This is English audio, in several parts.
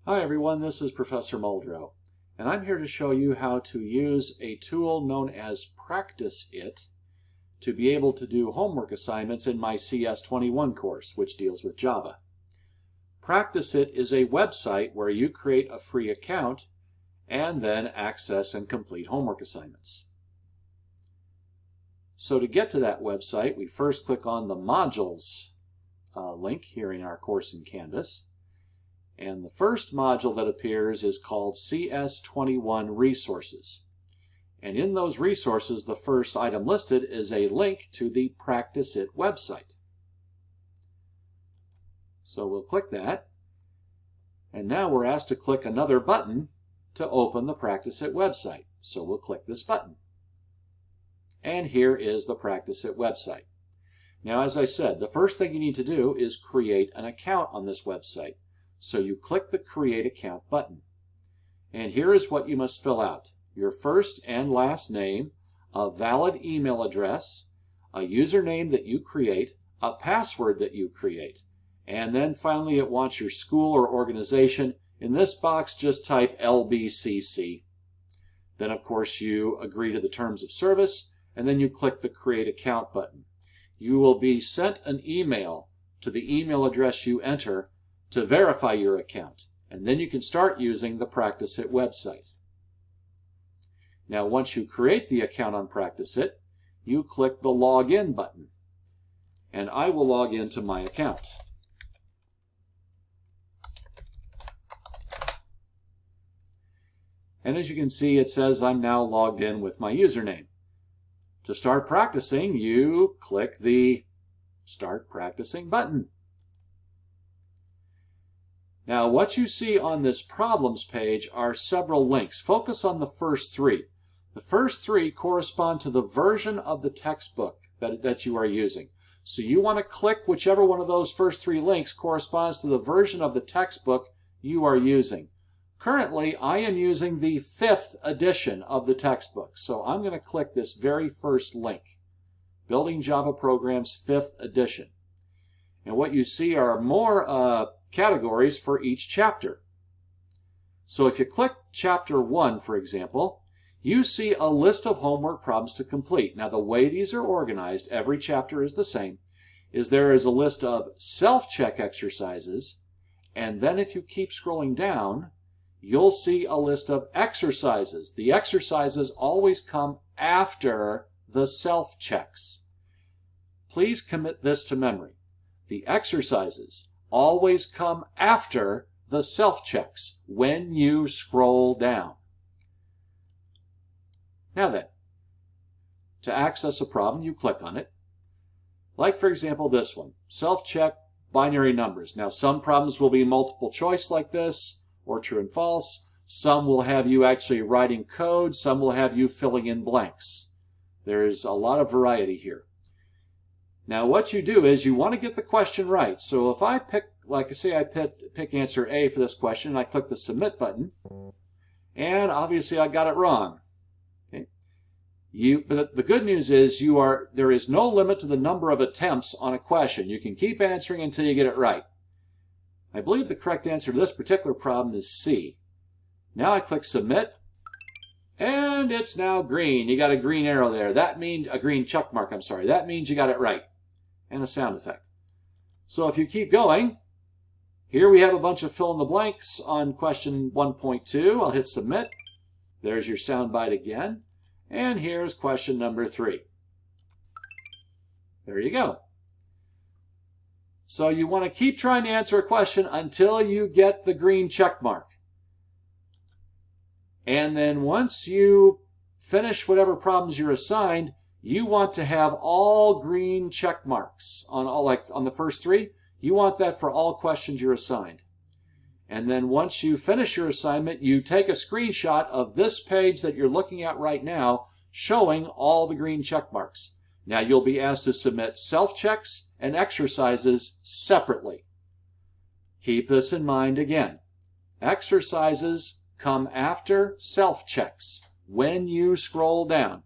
Hi everyone, this is Professor Muldrow, and I'm here to show you how to use a tool known as Practice-It to be able to do homework assignments in my CS21 course, which deals with Java. Practice-It is a website where you create a free account and then access and complete homework assignments. So to get to that website, we first click on the Modules link here in our course in Canvas. And the first module that appears is called CS21 Resources. And in those resources, the first item listed is a link to the Practice-It website. So we'll click that. And now we're asked to click another button to open the Practice-It website. So we'll click this button. And here is the Practice-It website. Now, as I said, the first thing you need to do is create an account on this website. So you click the Create Account button. And here is what you must fill out: your first and last name, a valid email address, a username that you create, a password that you create, and then finally it wants your school or organization. In this box, just type LBCC. Then, of course, you agree to the terms of service, and then you click the Create Account button. You will be sent an email to the email address you enter to verify your account, and then you can start using the Practice-It website. Now, once you create the account on Practice-It, you click the Login button, and I will log into my account. And as you can see, it says I'm now logged in with my username. To start practicing, you click the Start Practicing button. Now, what you see on this Problems page are several links. Focus on the first three. The first three correspond to the version of the textbook that you are using. So you want to click whichever one of those first three links corresponds to the version of the textbook you are using. Currently, I am using the 5th edition of the textbook. So I'm going to click this very first link, Building Java Programs 5th edition. And what you see are more categories for each chapter. So if you click Chapter 1, for example, you see a list of homework problems to complete. Now, the way these are organized, every chapter is the same, is there is a list of self-check exercises, and then if you keep scrolling down, you'll see a list of exercises. The exercises always come after the self-checks. Please commit this to memory. The exercises always come after the self-checks when you scroll down. Now then, to access a problem, you click on it. Like, for example, this one, self-check binary numbers. Now, some problems will be multiple choice like this, or true and false. Some will have you actually writing code. Some will have you filling in blanks. There's a lot of variety here. Now, what you do is you want to get the question right. So if I pick, like I say, I pick answer A for this question, and I click the Submit button, and obviously I got it wrong. Okay? But the good news is there is no limit to the number of attempts on a question. You can keep answering until you get it right. I believe the correct answer to this particular problem is C. Now I click Submit, and it's now green. You got a green arrow there. That means a green check mark, I'm sorry. That means you got it right. And a sound effect. So if you keep going, here we have a bunch of fill in the blanks on question 1.2. I'll hit Submit. There's your sound bite again. And here's question number 3. There you go. So you want to keep trying to answer a question until you get the green check mark. And then once you finish whatever problems you're assigned, you want to have all green check marks on the first 3. You want that for all questions you're assigned. And then once you finish your assignment, you take a screenshot of this page that you're looking at right now, showing all the green check marks. Now you'll be asked to submit self-checks and exercises separately. Keep this in mind again. Exercises come after self-checks when you scroll down.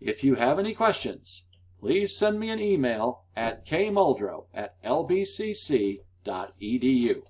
If you have any questions, please send me an email at kmuldrow@lbcc.edu.